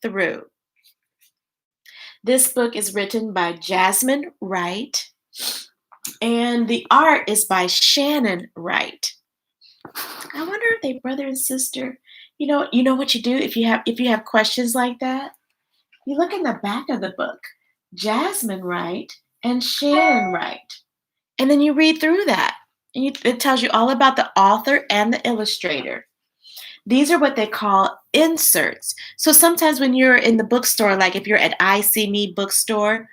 Through. This book is written by Jasmyn Wright, and the art is by Shannon Wright. I wonder if they brother and sister. You know what you do if you have questions like that? You look in the back of the book, Jasmyn Wright and Shannon Wright, and then you read through that. And it tells you all about the author and the illustrator. These are what they call inserts. So sometimes when you're in the bookstore, like if you're at I See Me bookstore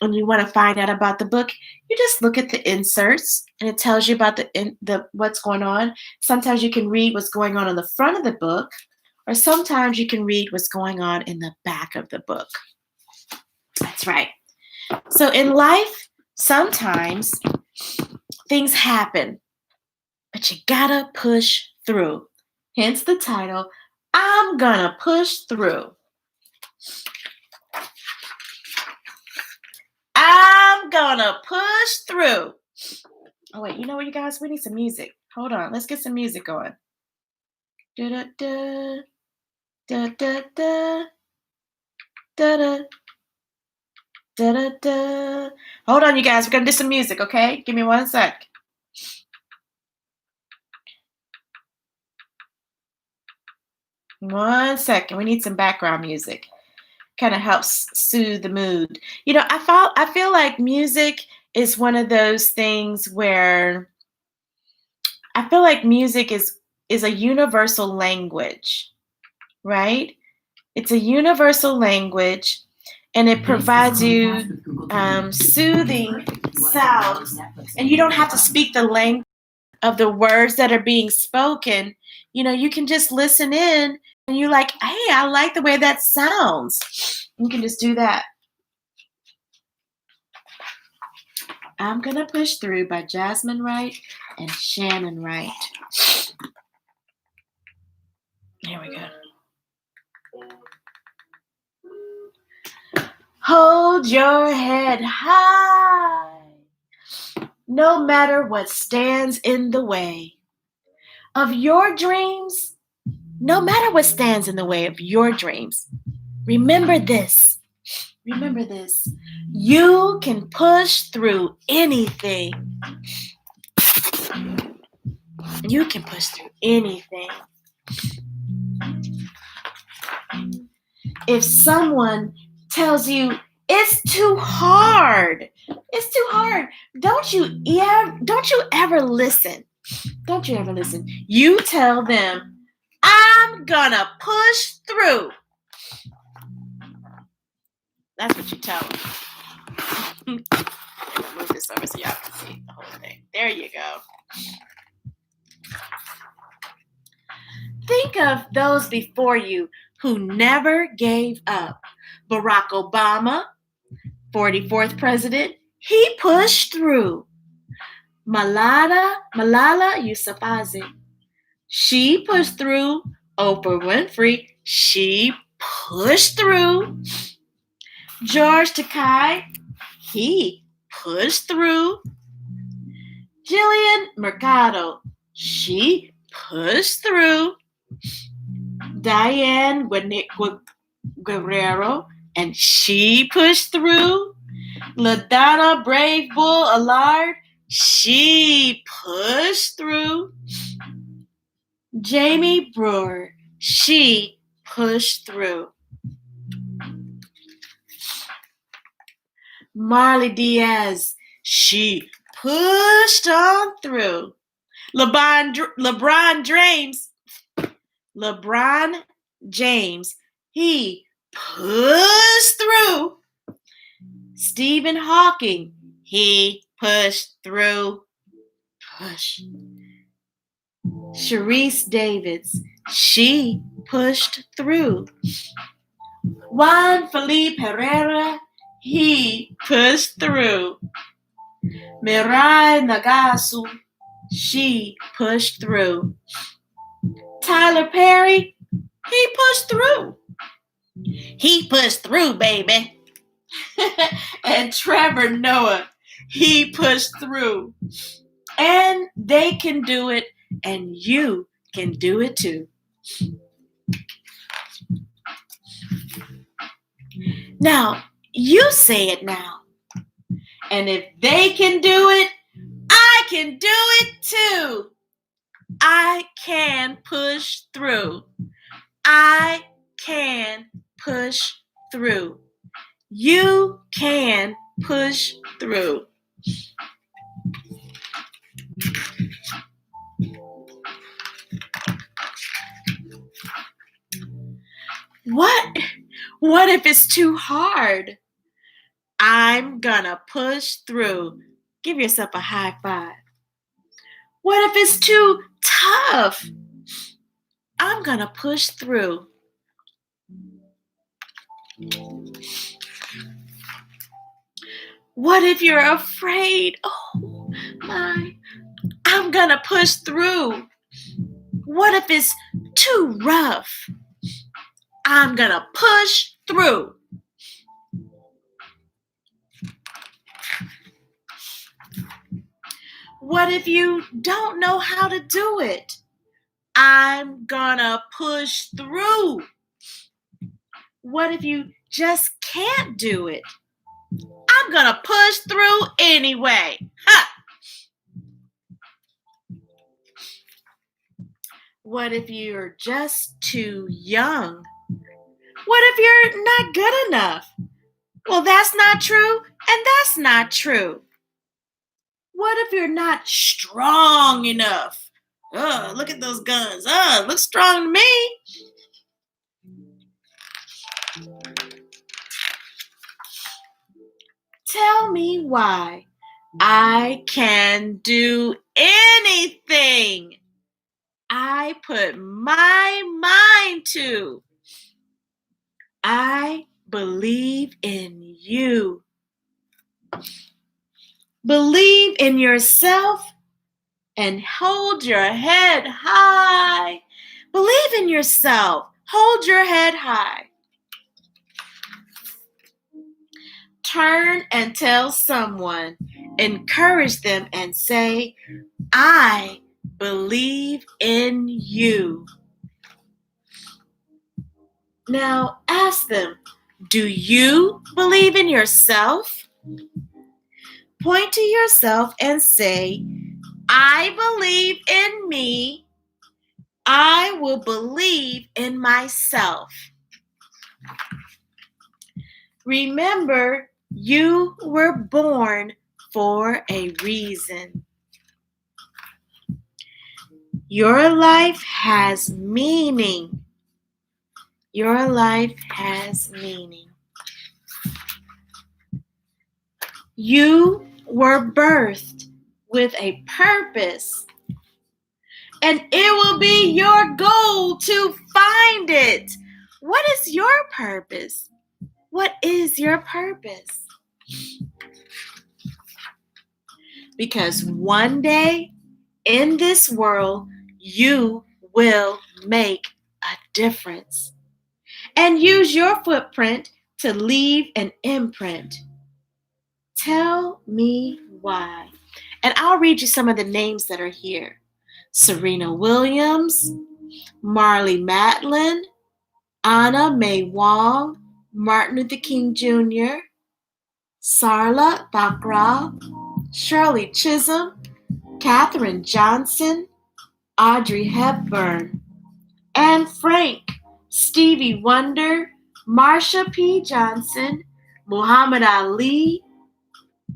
and you want to find out about the book, you just look at the inserts and it tells you about the what's going on. Sometimes you can read what's going on the front of the book, or sometimes you can read what's going on in the back of the book. That's right. So in life, sometimes things happen, but you gotta push through. Hence the title, I'm gonna push through. I'm gonna push through. Oh wait, you know what, you guys? We need some music. Hold on, let's get some music going. Da da da da da da da da da da da. Hold on, you guys. We're gonna do some music, okay? Give me 1 sec. One second. We need some background music. Kind of helps soothe the mood. I feel like music is one of those things where I feel like music is a universal language, right? It's a universal language, and it provides you soothing sounds, and you don't have to speak the language of the words that are being spoken. You can just listen in, and you're like, hey, I like the way that sounds. You can just do that. I'm Gonna Push Through by Jasmyn Wright and Shannon Wright. Here we go. Hold your head high, no matter what stands in the way of your dreams. No matter what stands in the way of your dreams, remember this. Remember this. You can push through anything. You can push through anything. If someone tells you it's too hard, don't you ever listen. Don't you ever listen. You tell them, I'm gonna push through. That's what you tell them. I'm gonna move this over so y'all can see the whole thing. There you go. Think of those before you who never gave up. Barack Obama, 44th president, he pushed through. Malala Yousafzai, she pushed through. Oprah Winfrey, she pushed through. George Takei, he pushed through. Jillian Mercado, she pushed through. Diane Guerrero, and she pushed through. LaDonna Brave Bull Allard, she pushed through. Jamie Brewer, she pushed through. Marley Diaz, she pushed on through. LeBron James, he pushed through. Stephen Hawking, he pushed through. Push. Sharice Davids, she pushed through. Juan Felipe Herrera, he pushed through. Mirai Nagasu, she pushed through. Tyler Perry, he pushed through. He pushed through, baby. And Trevor Noah, he pushed through. And they can do it, and you can do it too. Now, you say it now. And if they can do it, I can do it too. I can push through. I can push through. You can push through. What if it's too hard? I'm gonna push through. Give yourself a high five. What if it's too tough? I'm gonna push through. What if you're afraid? Oh my, I'm gonna push through. What if it's too rough? I'm gonna push through. What if you don't know how to do it? I'm gonna push through. What if you just can't do it? I'm gonna push through anyway. Ha! What if you're just too young? What if you're not good enough? Well, that's not true, and that's not true. What if you're not strong enough? Look at those guns. Look strong to me. Tell me why. I can do anything I put my mind to. I believe in you. Believe in yourself and hold your head high. Believe in yourself. Hold your head high. Turn and tell someone. Encourage them and say, I believe in you. Now ask them, do you believe in yourself? Point to yourself and say, I believe in me. I will believe in myself. Remember, you were born for a reason. Your life has meaning. Your life has meaning. You were birthed with a purpose, and it will be your goal to find it. What is your purpose? What is your purpose? Because one day in this world, you will make a difference and use your footprint to leave an imprint. Tell me why. And I'll read you some of the names that are here. Serena Williams, Marley Matlin, Anna Mae Wong, Martin Luther King Jr., Sarla Thakral, Shirley Chisholm, Katherine Johnson, Audrey Hepburn, Anne Frank, Stevie Wonder, Marsha P. Johnson, Muhammad Ali,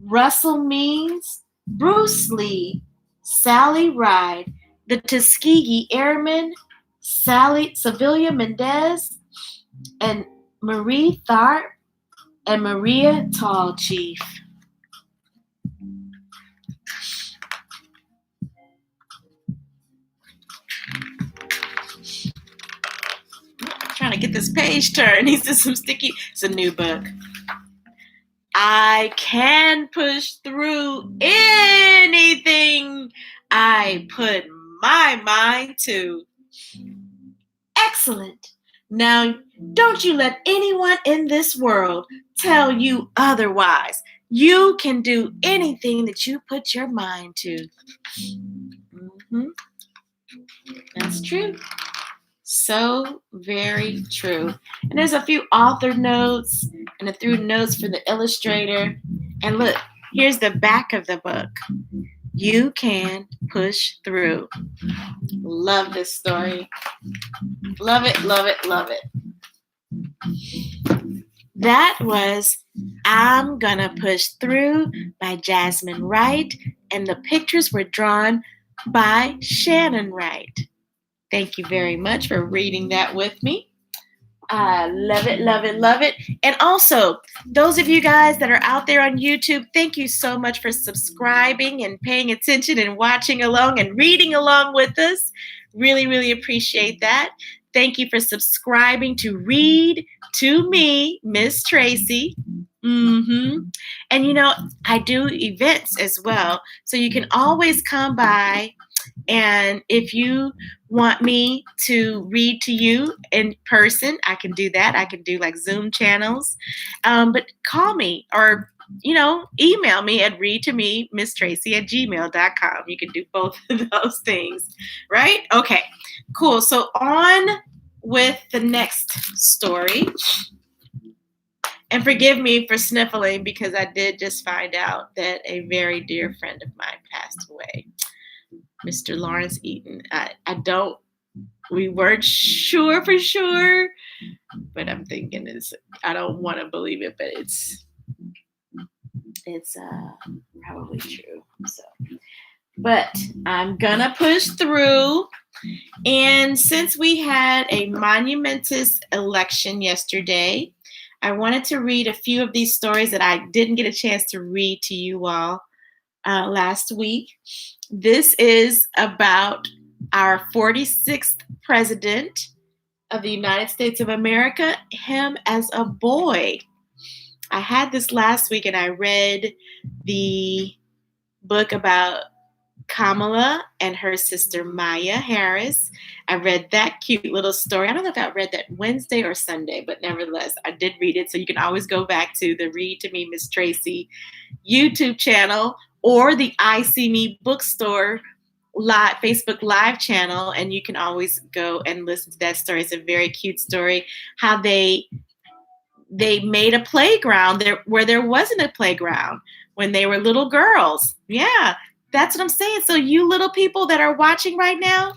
Russell Means, Bruce Lee, Sally Ride, the Tuskegee Airmen, Sevilla Mendez, and Marie Tharp, and Maria Tall Chief. Trying to get this page turned. He says some sticky. It's a new book. I can push through anything I put my mind to. Excellent. Now, don't you let anyone in this world tell you otherwise. You can do anything that you put your mind to. That's true. So very true. And there's a few author notes and I threw notes for the illustrator. And look, here's the back of the book. You can push through. Love this story. Love it, love it, love it. That was I'm Gonna Push Through by Jasmyn Wright, and the pictures were drawn by Shannon Wright. Thank you very much for reading that with me. I love it, love it, love it. And also, those of you guys that are out there on YouTube, thank you so much for subscribing and paying attention and watching along and reading along with us. Really, really appreciate that. Thank you for subscribing to Read to Me, Ms Tracey. And you know, I do events as well. So you can always come by, and if you want me to read to you in person, I can do that. I can do like Zoom channels. But call me or, email me at readtomemstracey@gmail.com. You can do both of those things, right? Okay, cool. So on with the next story. And forgive me for sniffling because I did just find out that a very dear friend of mine passed away. Mr. Lawrence Eaton. We weren't sure for sure, but I'm thinking I don't want to believe it, but it's probably true. So, but I'm gonna push through. And since we had a monumentous election yesterday, I wanted to read a few of these stories that I didn't get a chance to read to you all last week. This is about our 46th president of the United States of America, him as a boy. I had this last week and I read the book about Kamala and her sister Maya Harris. I read that cute little story. I don't know if I read that Wednesday or Sunday, but nevertheless, I did read it. So you can always go back to the Read to Me, Ms Tracey YouTube channel or the I See Me bookstore Facebook Live channel, and you can always go and listen to that story. It's a very cute story. How they made a playground there where there wasn't a playground when they were little girls. Yeah, that's what I'm saying. So you little people that are watching right now,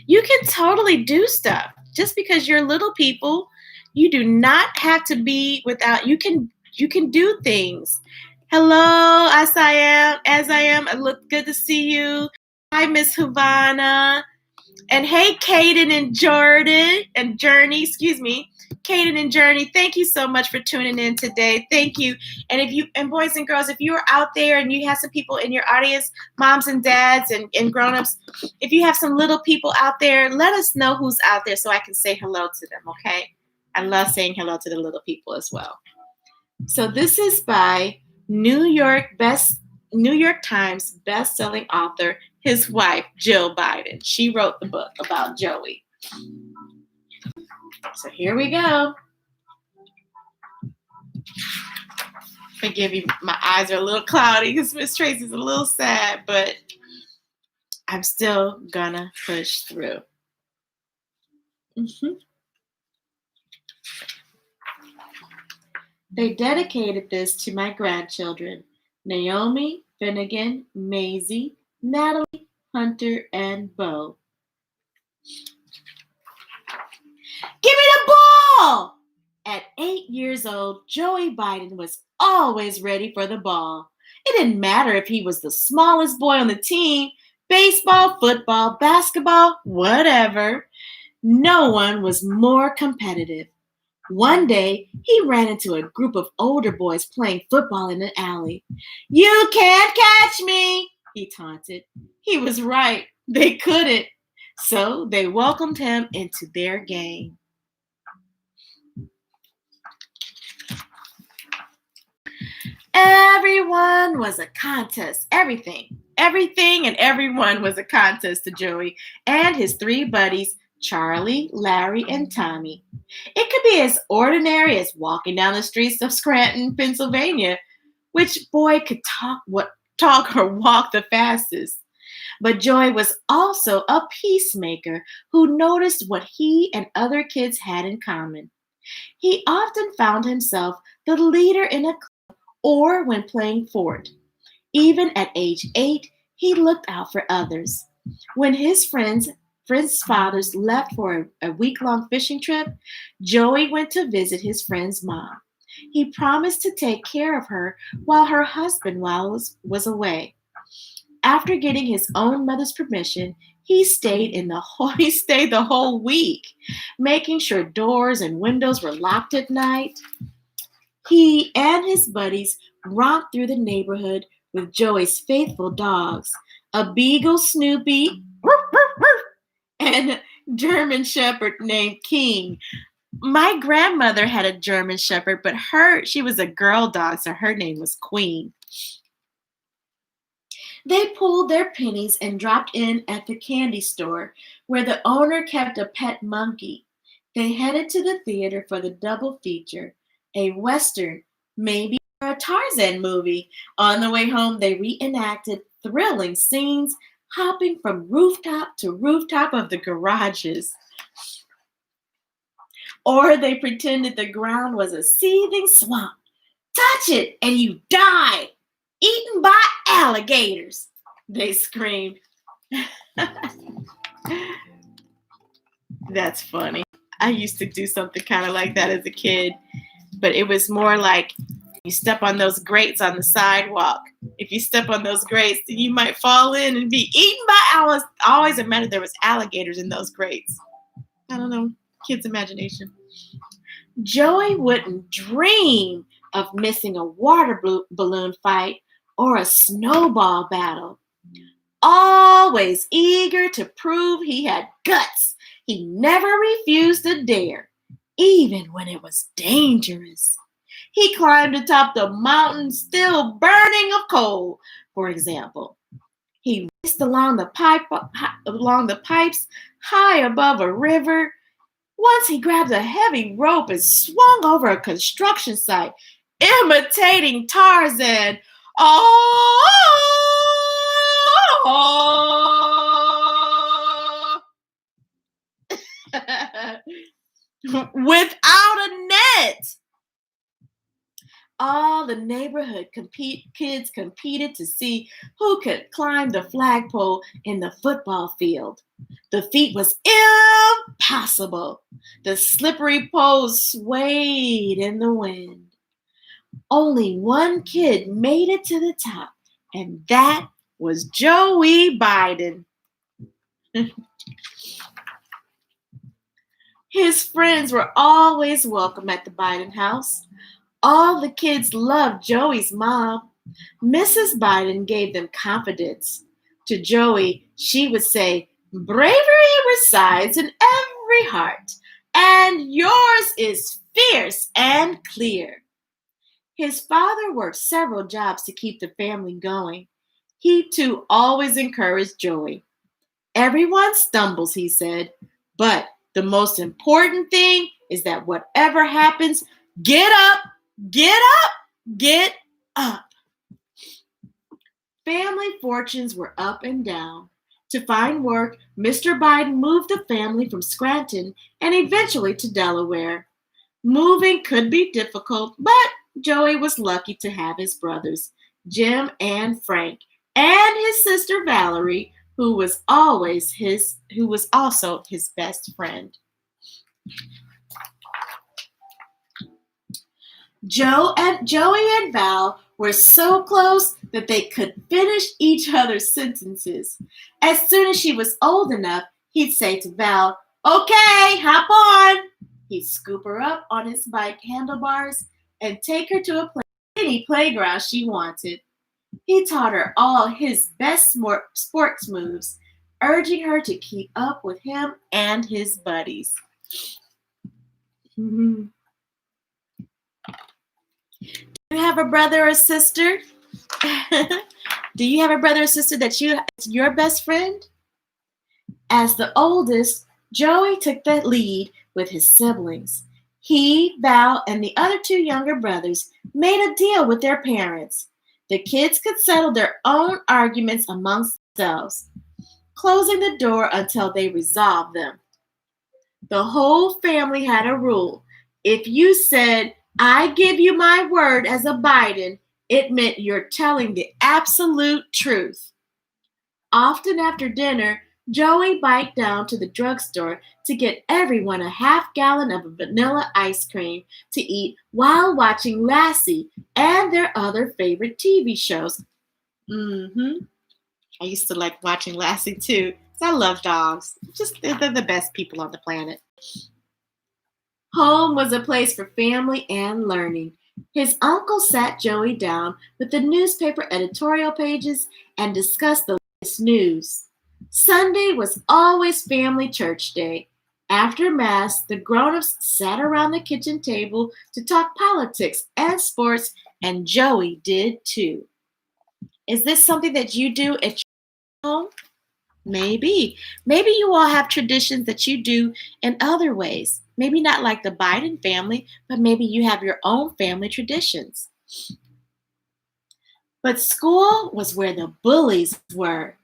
you can totally do stuff. Just because you're little people, you do not have to be without. You can do things. Hello, as I am. Look good to see you. Hi, Miss Havana. And hey, Caden and Journey, Caden and Journey, thank you so much for tuning in today. Thank you. And boys and girls, if you are out there and you have some people in your audience, moms and dads and grown-ups, if you have some little people out there, let us know who's out there so I can say hello to them, okay? I love saying hello to the little people as well. So this is by New York Times best-selling author, his wife, Jill Biden. She wrote the book about Joey. So here we go. Forgive me, my eyes are a little cloudy because Ms Tracey's a little sad, but I'm still gonna push through. They dedicated this to my grandchildren, Naomi, Finnegan, Maisie, Natalie, Hunter, and Bo. Give me the ball! At 8 years old, Joey Biden was always ready for the ball. It didn't matter if he was the smallest boy on the team, baseball, football, basketball, whatever. No one was more competitive. One day, he ran into a group of older boys playing football in an alley. "You can't catch me," he taunted. He was right. They couldn't. So they welcomed him into their game. Everyone was a contest. Everything and everyone was a contest to Joey and his three buddies, Charlie, Larry, and Tommy. It could be as ordinary as walking down the streets of Scranton, Pennsylvania. Which boy could talk or walk the fastest? But Joey was also a peacemaker who noticed what he and other kids had in common. He often found himself the leader in a club or when playing fort. Even at age 8, he looked out for others. When his friends' fathers left for a week-long fishing trip, Joey went to visit his friend's mom. He promised to take care of her while her husband was away. After getting his own mother's permission, he stayed the whole week, making sure doors and windows were locked at night. He and his buddies romped through the neighborhood with Joey's faithful dogs, a beagle Snoopy and a German shepherd named King. My grandmother had a German shepherd, but she was a girl dog, so her name was Queen. They pulled their pennies and dropped in at the candy store where the owner kept a pet monkey. They headed to the theater for the double feature, a western, maybe a Tarzan movie. On the way home, they reenacted thrilling scenes, hopping from rooftop to rooftop of the garages. Or they pretended the ground was a seething swamp. Touch it and you die! Eaten by alligators, they screamed. That's funny. I used to do something kind of like that as a kid, but it was more like you step on those grates on the sidewalk. If you step on those grates, then you might fall in and be eaten by alligators. I always imagined there was alligators in those grates. I don't know, kids' imagination. Joey wouldn't dream of missing a water balloon fight or a snowball battle. Always eager to prove he had guts, he never refused a dare, even when it was dangerous. He climbed atop the mountain still burning of coal, for example. He raced along the pipes high above a river. Once he grabbed a heavy rope and swung over a construction site, imitating Tarzan. Oh! Without a net. All the neighborhood kids competed to see who could climb the flagpole in the football field. The feat was impossible. The slippery poles swayed in the wind. Only one kid made it to the top, and that was Joey Biden. His friends were always welcome at the Biden house. All the kids loved Joey's mom. Mrs. Biden gave them confidence. To Joey, she would say, "Bravery resides in every heart, and yours is fierce and clear." His father worked several jobs to keep the family going. He too always encouraged Joey. "Everyone stumbles," he said, "but the most important thing is that whatever happens, get up, get up, get up." Family fortunes were up and down. To find work, Mr. Biden moved the family from Scranton and eventually to Delaware. Moving could be difficult, but Joey was lucky to have his brothers, Jim and Frank, and his sister Valerie, who was also his best friend. Joey and Val were so close that they could finish each other's sentences. As soon as she was old enough, he'd say to Val, "Okay, hop on." He'd scoop her up on his bike handlebars and take her to any playground she wanted. He taught her all his best sports moves, urging her to keep up with him and his buddies. Do you have a brother or sister? Do you have a brother or sister that's your best friend? As the oldest, Joey took the lead with his siblings. He, Val, and the other two younger brothers made a deal with their parents. The kids could settle their own arguments amongst themselves, closing the door until they resolved them. The whole family had a rule. If you said, I give you my word as a Biden, it meant you're telling the absolute truth. Often after dinner, Joey biked down to the drugstore to get everyone a half-gallon of vanilla ice cream to eat while watching Lassie and their other favorite TV shows. I used to like watching Lassie too, 'cause I love dogs. Just they're the best people on the planet. Home was a place for family and learning. His uncle sat Joey down with the newspaper editorial pages and discussed the latest news. Sunday was always family church day. After Mass, the grown-ups sat around the kitchen table to talk politics and sports, and Joey did too. Is this something that you do at your home? Maybe. Maybe you all have traditions that you do in other ways. Maybe not like the Biden family, but maybe you have your own family traditions. But school was where the bullies were.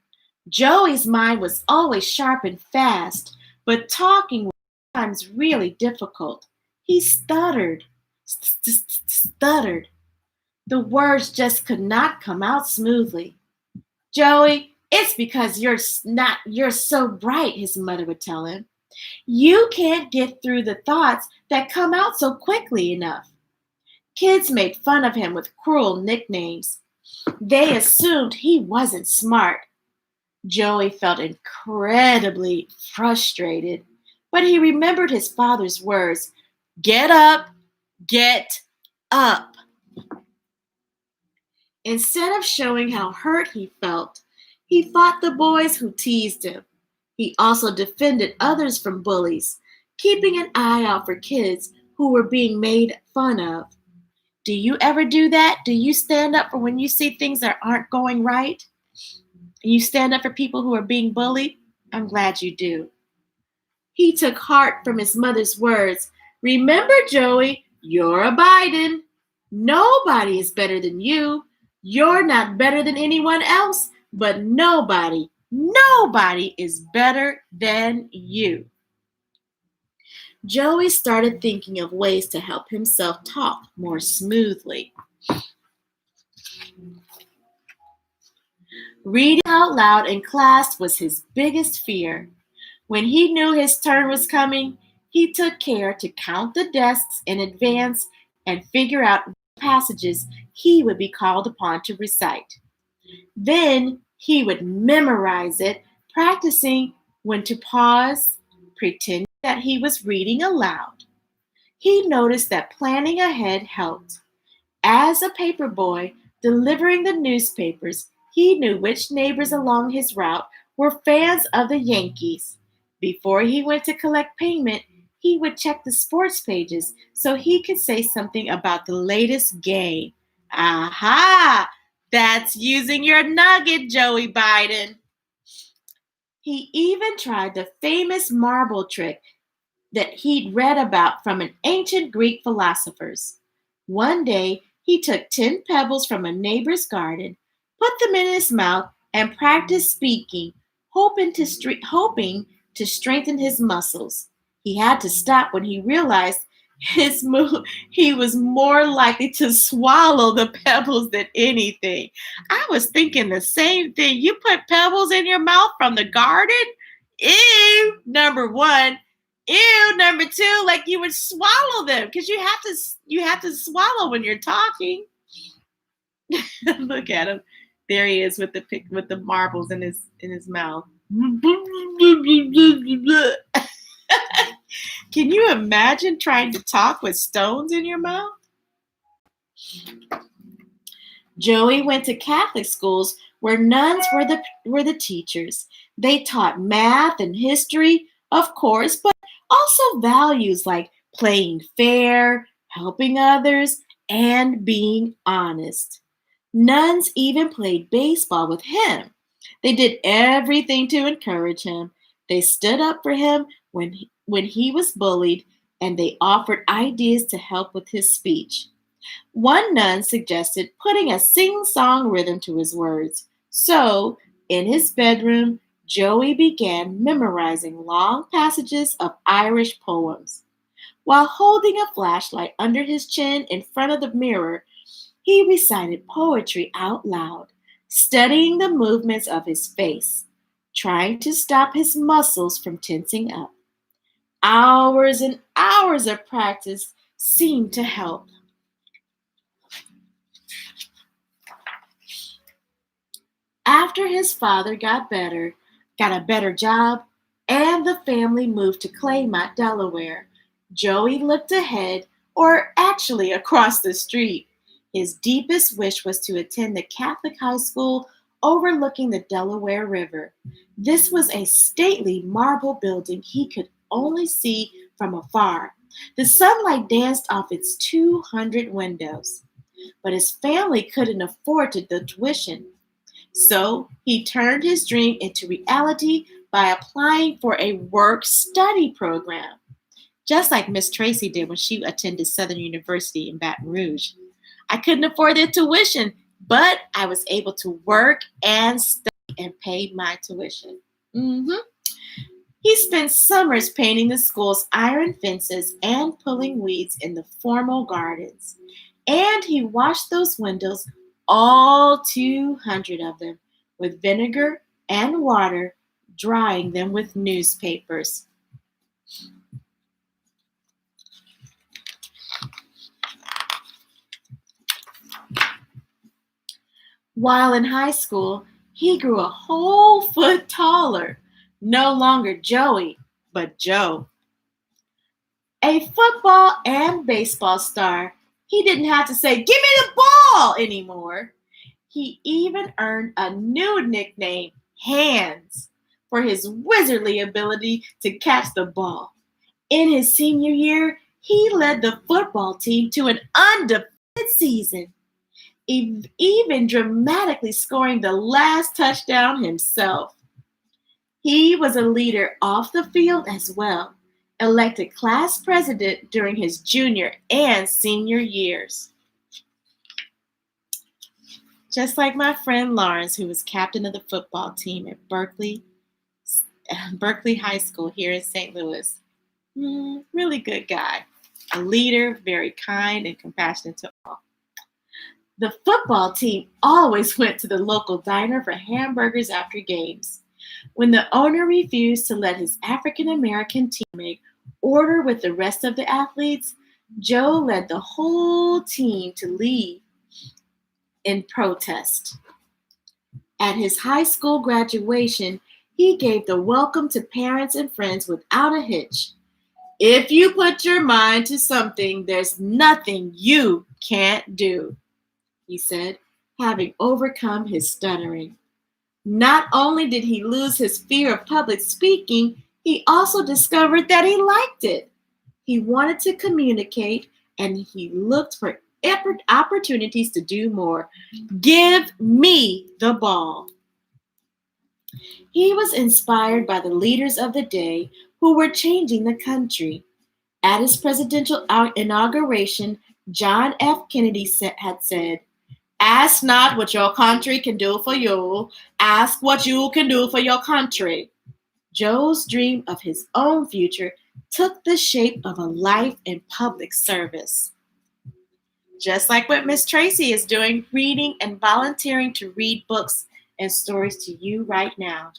Joey's mind was always sharp and fast, but talking was sometimes really difficult. He stuttered, stuttered. The words just could not come out smoothly. Joey, it's because you're so bright, his mother would tell him. You can't get through the thoughts that come out so quickly enough. Kids made fun of him with cruel nicknames. They assumed he wasn't smart. Joey felt incredibly frustrated, but he remembered his father's words, get up, get up. Instead of showing how hurt he felt, he fought the boys who teased him. He also defended others from bullies, keeping an eye out for kids who were being made fun of. Do you ever do that? Do you stand up for when you see things that aren't going right? You stand up for people who are being bullied? I'm glad you do. He took heart from his mother's words. Remember, Joey, you're a Biden. Nobody is better than you. You're not better than anyone else, but nobody is better than you. Joey started thinking of ways to help himself talk more smoothly. Reading out loud in class was his biggest fear. When he knew his turn was coming, he took care to count the desks in advance and figure out what passages he would be called upon to recite. Then he would memorize it, practicing when to pause, pretending that he was reading aloud. He noticed that planning ahead helped. As a paper boy delivering the newspapers, he knew which neighbors along his route were fans of the Yankees. Before he went to collect payment, he would check the sports pages so he could say something about the latest game. Aha! That's using your nugget, Joey Biden. He even tried the famous marble trick that he'd read about from an ancient Greek philosophers. One day, he took 10 pebbles from a neighbor's garden, put them in his mouth, and practiced speaking, hoping to strengthen his muscles. He had to stop when he realized he was more likely to swallow the pebbles than anything. I was thinking the same thing. You put pebbles in your mouth from the garden? Ew, number one. Ew, number two, like you would swallow them because you have to swallow when you're talking. Look at him. There he is with the marbles in his mouth. Can you imagine trying to talk with stones in your mouth? Joey went to Catholic schools where nuns were the teachers. They taught math and history, of course, but also values like playing fair, helping others, and being honest. Nuns even played baseball with him. They did everything to encourage him. They stood up for him when he was bullied, and they offered ideas to help with his speech. One nun suggested putting a sing-song rhythm to his words. So, in his bedroom, Joey began memorizing long passages of Irish poems. While holding a flashlight under his chin in front of the mirror, he recited poetry out loud, studying the movements of his face, trying to stop his muscles from tensing up. Hours and hours of practice seemed to help. After his father got a better job, and the family moved to Claymont, Delaware, Joey looked ahead, or actually across the street. His deepest wish was to attend the Catholic high school overlooking the Delaware River. This was a stately marble building he could only see from afar. The sunlight danced off its 200 windows, but his family couldn't afford the tuition. So he turned his dream into reality by applying for a work study program, just like Ms Tracey did when she attended Southern University in Baton Rouge. I couldn't afford the tuition, but I was able to work and study and pay my tuition. Mhm. He spent summers painting the school's iron fences and pulling weeds in the formal gardens. And he washed those windows, all 200 of them, with vinegar and water, drying them with newspapers. While in high school, he grew a whole foot taller. No longer Joey, but Joe. A football and baseball star, he didn't have to say, "Give me the ball" anymore. He even earned a new nickname, Hands, for his wizardly ability to catch the ball. In his senior year, he led the football team to an undefeated season, even dramatically scoring the last touchdown himself. He was a leader off the field as well, elected class president during his junior and senior years. Just like my friend Lawrence, who was captain of the football team at Berkeley High School here in St. Louis. Really good guy. A leader, very kind and compassionate to all. The football team always went to the local diner for hamburgers after games. When the owner refused to let his African American teammate order with the rest of the athletes, Joe led the whole team to leave in protest. At his high school graduation, he gave the welcome to parents and friends without a hitch. "If you put your mind to something, there's nothing you can't do," he said, having overcome his stuttering. Not only did he lose his fear of public speaking, he also discovered that he liked it. He wanted to communicate, and he looked for opportunities to do more. Give me the ball. He was inspired by the leaders of the day who were changing the country. At his presidential inauguration, John F. Kennedy had said, "Ask not what your country can do for you, ask what you can do for your country." Joe's dream of his own future took the shape of a life in public service. Just like what Ms Tracey is doing, reading and volunteering to read books and stories to you right now.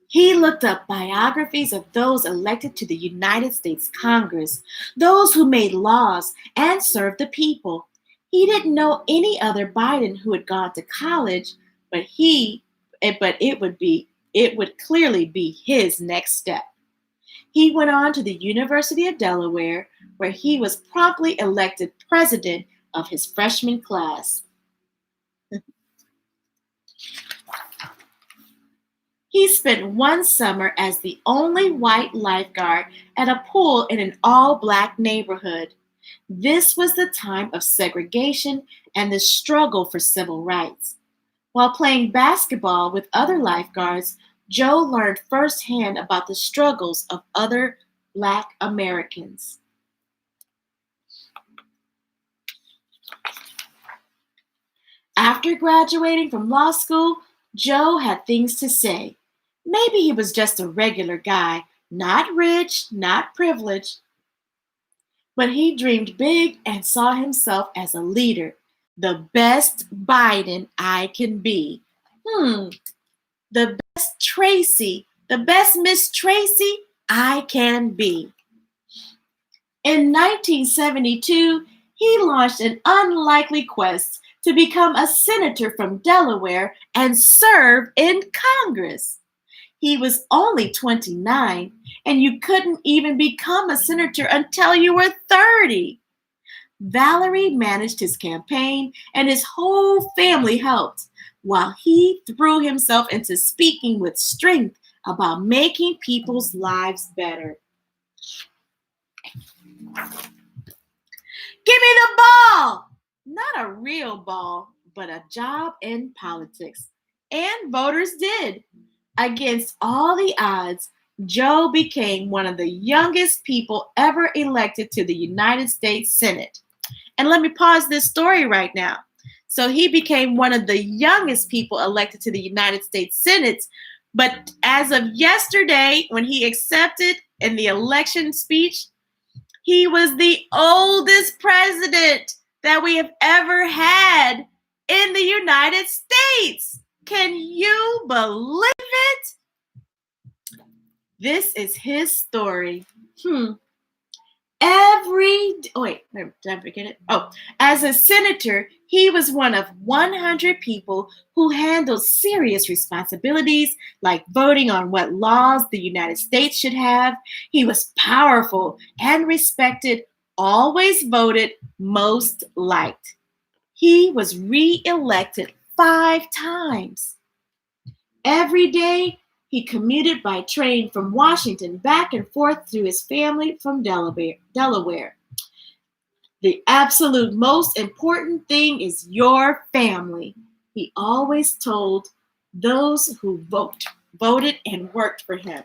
He looked up biographies of those elected to the United States Congress, those who made laws and served the people. He didn't know any other Biden who had gone to college, but it would clearly be his next step. He went on to the University of Delaware, where he was promptly elected president of his freshman class. He spent one summer as the only white lifeguard at a pool in an all-black neighborhood. This was the time of segregation and the struggle for civil rights. While playing basketball with other lifeguards, Joe learned firsthand about the struggles of other Black Americans. After graduating from law school, Joe had things to say. Maybe he was just a regular guy, not rich, not privileged, but he dreamed big and saw himself as a leader. The best Biden I can be. The best Tracy, the best Ms Tracey I can be. In 1972, he launched an unlikely quest to become a senator from Delaware and serve in Congress. He was only 29, and you couldn't even become a senator until you were 30. Valerie managed his campaign, and his whole family helped, while he threw himself into speaking with strength about making people's lives better. Give me the ball! Not a real ball, but a job in politics. And voters did. Against all the odds, Joe became one of the youngest people ever elected to the United States Senate. And let me pause this story right now. So he became one of the youngest people elected to the United States Senate. But as of yesterday, when he accepted in the election speech, he was the oldest president that we have ever had in the United States. Can you believe it? This is his story. Did I forget it? As a senator, he was one of 100 people who handled serious responsibilities like voting on what laws the United States should have. He was powerful and respected, always voted, most liked. He was re-elected 5 times. Every day, he commuted by train from Washington back and forth to his family from Delaware. The absolute most important thing is your family, he always told those who voted and worked for him.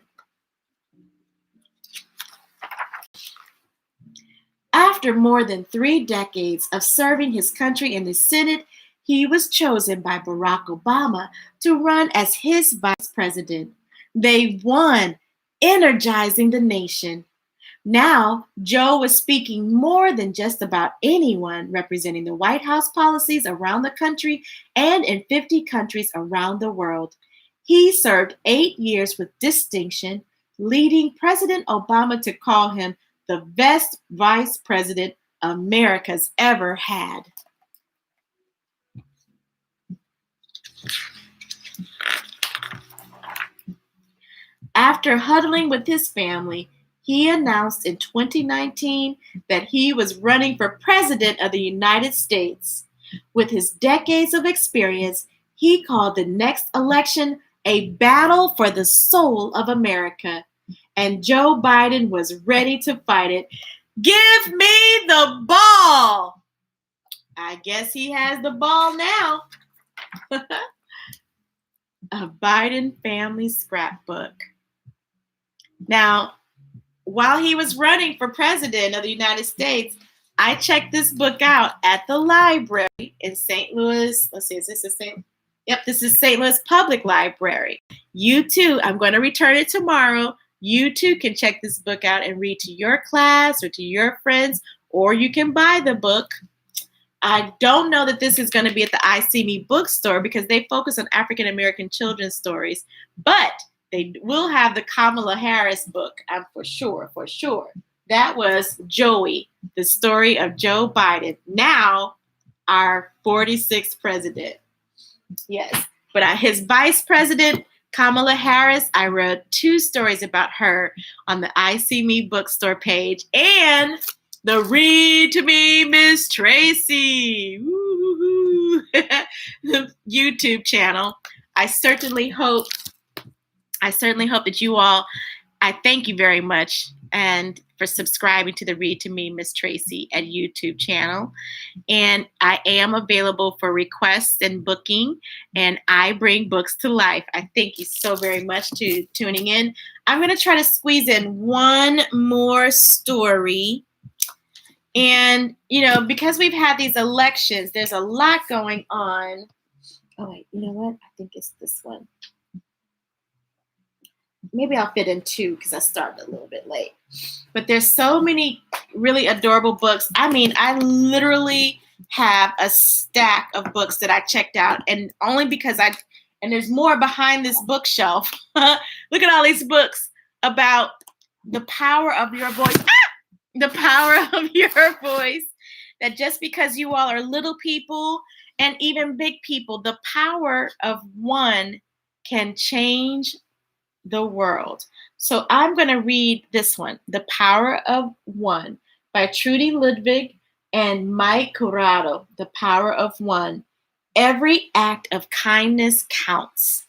After more than 3 decades of serving his country in the Senate, he was chosen by Barack Obama to run as his vice president. They won, energizing the nation. Now, Joe was speaking more than just about anyone, representing the White House policies around the country and in 50 countries around the world. He served 8 years with distinction, leading President Obama to call him the best vice president America's ever had. After huddling with his family, he announced in 2019 that he was running for president of the United States. With his decades of experience, he called the next election a battle for the soul of America. And Joe Biden was ready to fight it. Give me the ball! I guess he has the ball now. A Biden family scrapbook. Now, while he was running for president of the United States, I checked this book out at the library in St. Louis. Let's see, is this the same? Yep, this is St. Louis Public Library. You too, I'm going to return it tomorrow. You too can check this book out and read to your class or to your friends, or you can buy the book. I don't know that this is going to be at the I See Me bookstore because they focus on African American children's stories, but they will have the Kamala Harris book, for sure. That was Joey, the story of Joe Biden, now our 46th president. Yes, but his vice president, Kamala Harris, I read 2 stories about her on the I See Me bookstore page and the Read to Me Ms Tracey YouTube channel. I certainly hope that you all, I thank you very much and for subscribing to the Read to Me Ms Tracey at YouTube channel. And I am available for requests and booking, and I bring books to life. I thank you so very much to tuning in. I'm going to try to squeeze in one more story. And, because we've had these elections, there's a lot going on. Oh, wait, you know what? I think it's this one. maybe I'll fit in 2 because I started a little bit late. But there's so many really adorable books. I mean, I literally have a stack of books that I checked out, and only because and there's more behind this bookshelf. Look at all these books about the power of your voice. The power of your voice. That just because you all are little people and even big people, the power of one can change the world. So I'm going to read this one, The Power of One by Trudy, Ludwig, and Mike Curato. The Power of One. Every act of kindness counts.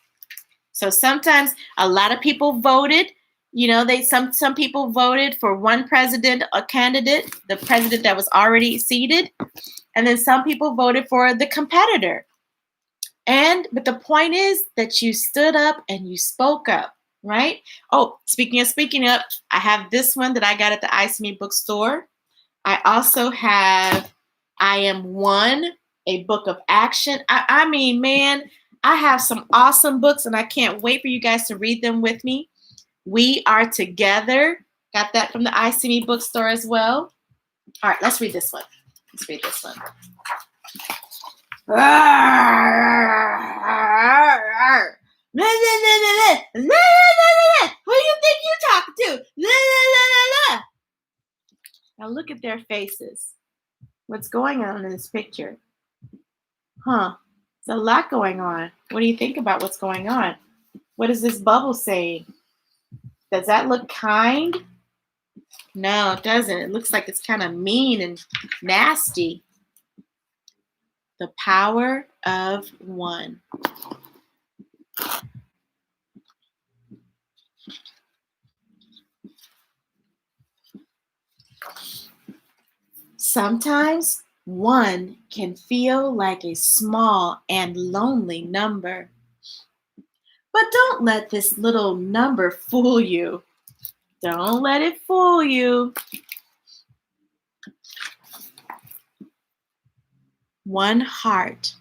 So sometimes a lot of people voted. Some people voted for one president, a candidate, the president that was already seated, and then some people voted for the competitor. But the point is that you stood up and you spoke up, right? Oh, speaking up, I have this one that I got at the Ice Me bookstore. I also have I Am One, a book of action. I mean, man, I have some awesome books and I can't wait for you guys to read them with me. We Are Together. Got that from the Ice Me bookstore as well. All right, let's read this one. Who do you think you're talking to? Now look at their faces. What's going on in this picture? There's a lot going on. What do you think about what's going on? What is this bubble saying? Does that look kind? No, it doesn't. It looks like it's kind of mean and nasty. The power of one. Sometimes one can feel like a small and lonely number. But don't let this little number fool you. Don't let it fool you. One heart.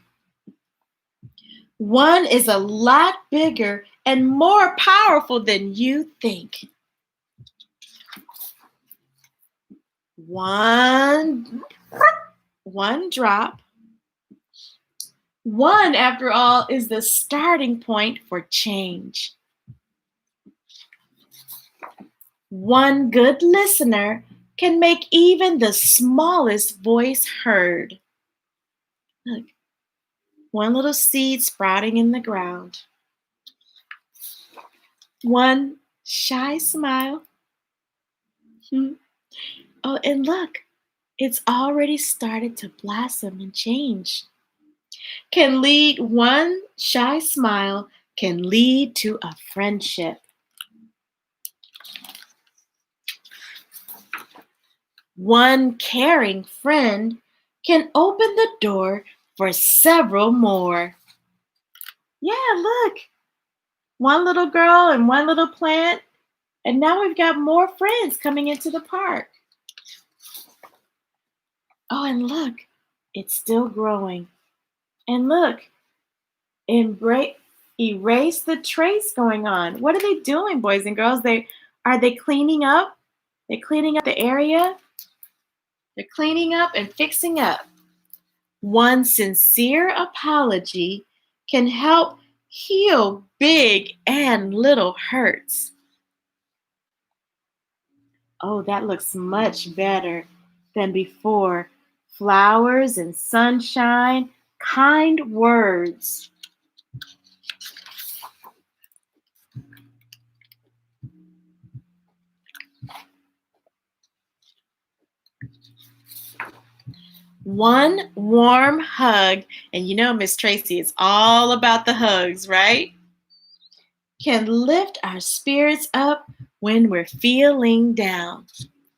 One is a lot bigger and more powerful than you think. One drop. One, after all, is the starting point for change. One good listener can make even the smallest voice heard. Look, one little seed sprouting in the ground. One shy smile. Oh, and look, it's already started to blossom and change. One shy smile can lead to a friendship. One caring friend can open the door for several more. Yeah, look. One little girl and one little plant, and now we've got more friends coming into the park. Oh, and look, it's still growing. And look, erase the trace going on. What are they doing, boys and girls? Are they cleaning up? They're cleaning up the area. They're cleaning up and fixing up. One sincere apology can help heal big and little hurts. Oh, that looks much better than before. Flowers and sunshine, kind words. One warm hug, and you know Ms Tracey is all about the hugs, right? Can lift our spirits up when we're feeling down.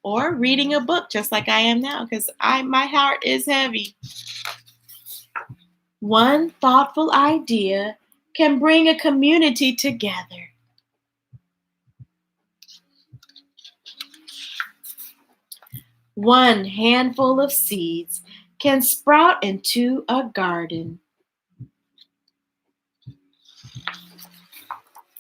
Or reading a book just like I am now, because my heart is heavy. One thoughtful idea can bring a community together. One handful of seeds can sprout into a garden.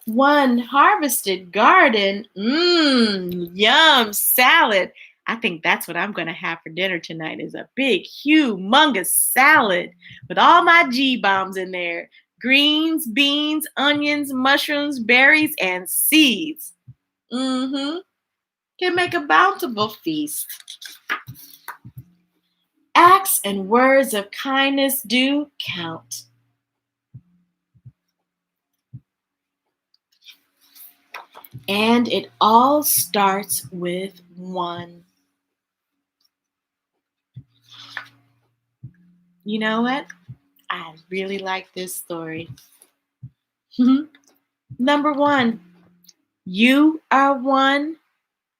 One harvested garden. Yum, salad. I think that's what I'm going to have for dinner tonight is a big, humongous salad with all my G-bombs in there. Greens, beans, onions, mushrooms, berries, and seeds. Can make a bountiful feast. Acts and words of kindness do count. And it all starts with one. You know what? I really like this story. Number one, you are one.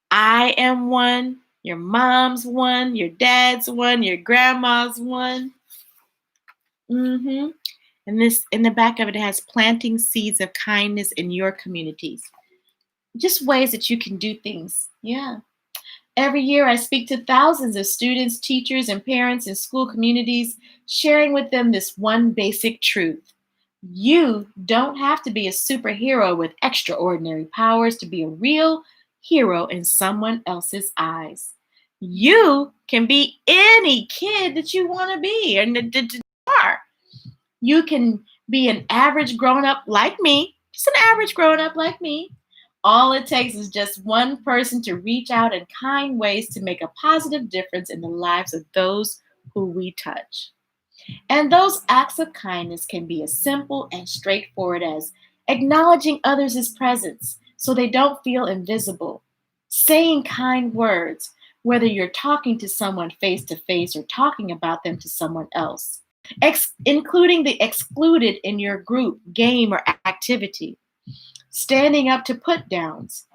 I am one. Your mom's one. Your dad's one. Your grandma's one. And this, in the back of it, has planting seeds of kindness in your communities. Just ways that you can do things. Yeah. Every year, I speak to thousands of students, teachers, and parents in school communities, sharing with them this one basic truth. You don't have to be a superhero with extraordinary powers to be a real hero in someone else's eyes. You can be any kid that you want to be and that you are. You can be an average grown up like me, just an average grown up like me. All it takes is just one person to reach out in kind ways to make a positive difference in the lives of those who we touch. And those acts of kindness can be as simple and straightforward as acknowledging others' presence so they don't feel invisible, saying kind words, whether you're talking to someone face to face or talking about them to someone else, including the excluded in your group, game, or activity, standing up to put downs,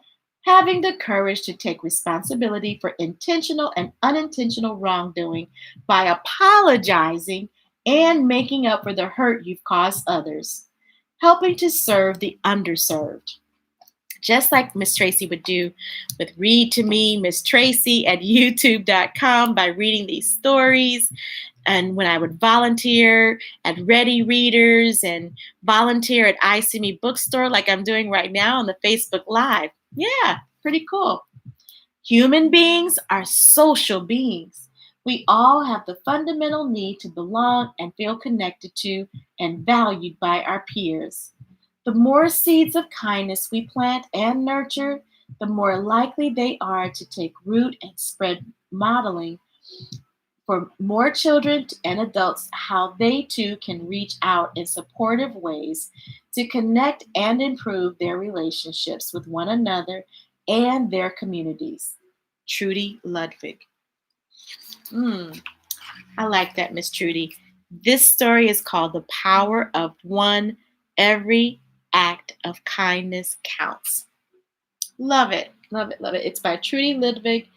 having the courage to take responsibility for intentional and unintentional wrongdoing by apologizing and making up for the hurt you've caused others, helping to serve the underserved. Just like Ms Tracey would do with Read to Me, Ms Tracey at youtube.com by reading these stories. And when I would volunteer at Ready Readers and volunteer at I See Me Bookstore, like I'm doing right now on the Facebook Live. Yeah, pretty cool. Human beings are social beings. We all have the fundamental need to belong and feel connected to and valued by our peers. The more seeds of kindness we plant and nurture, the more likely they are to take root and spread, modeling for more children and adults how they too can reach out in supportive ways to connect and improve their relationships with one another and their communities. Trudy Ludwig. I like that, Miss Trudy. This story is called The Power of One. Every act of kindness counts. Love it. Love it. Love it. It's by Trudy Ludwig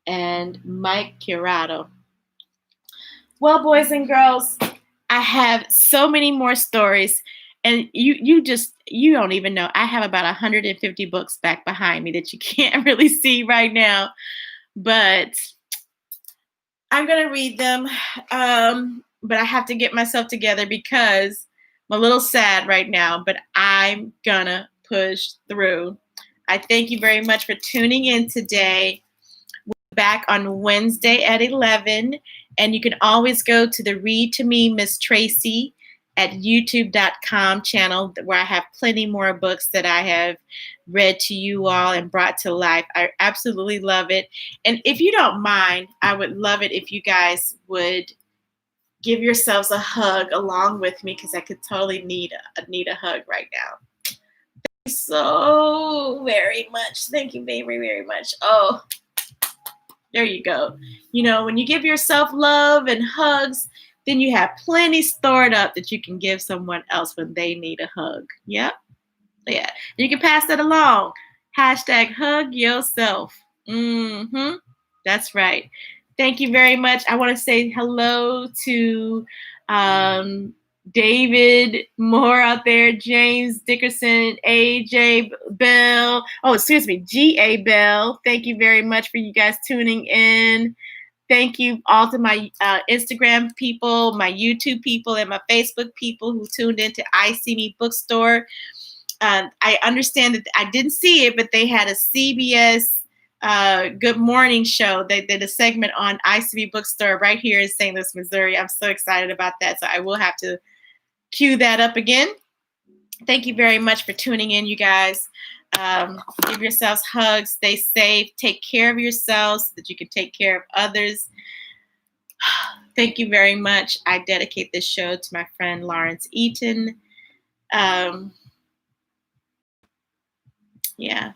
and Mike Curato. Well, boys and girls, I have so many more stories, and you don't even know. I have about 150 books back behind me that you can't really see right now, but I'm gonna read them. But I have to get myself together because I'm a little sad right now, but I'm gonna push through. I thank you very much for tuning in today. Back on Wednesday at 11. And you can always go to the Read to Me, Ms Tracey at youtube.com channel where I have plenty more books that I have read to you all and brought to life. I absolutely love it. And if you don't mind, I would love it if you guys would give yourselves a hug along with me because I could totally need a hug right now. Thank you so very much. Thank you very, very much. Oh, there you go. You know, when you give yourself love and hugs, then you have plenty stored up that you can give someone else when they need a hug. Yep. Yeah. You can pass that along. Hashtag hug yourself. That's right. Thank you very much. I want to say hello to David Moore out there, James Dickerson, AJ Bell. Oh, excuse me, GA Bell. Thank you very much for you guys tuning in. Thank you all to my Instagram people, my YouTube people, and my Facebook people who tuned into I See Me Bookstore. I understand that I didn't see it, but they had a CBS Good Morning show. They did a segment on ICB Bookstore right here in St. Louis, Missouri. I'm so excited about that. So I will have to cue that up again. Thank you very much for tuning in, you guys. Give yourselves hugs. Stay safe. Take care of yourselves so that you can take care of others. Thank you very much. I dedicate this show to my friend Lawrence Eaton. Yeah.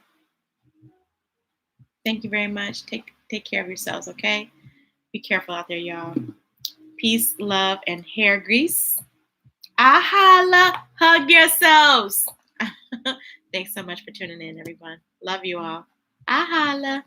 Thank you very much. Take care of yourselves, okay? Be careful out there, y'all. Peace, love, and hair grease. Ahala! Hug yourselves. Thanks so much for tuning in, everyone. Love you all. Ahala.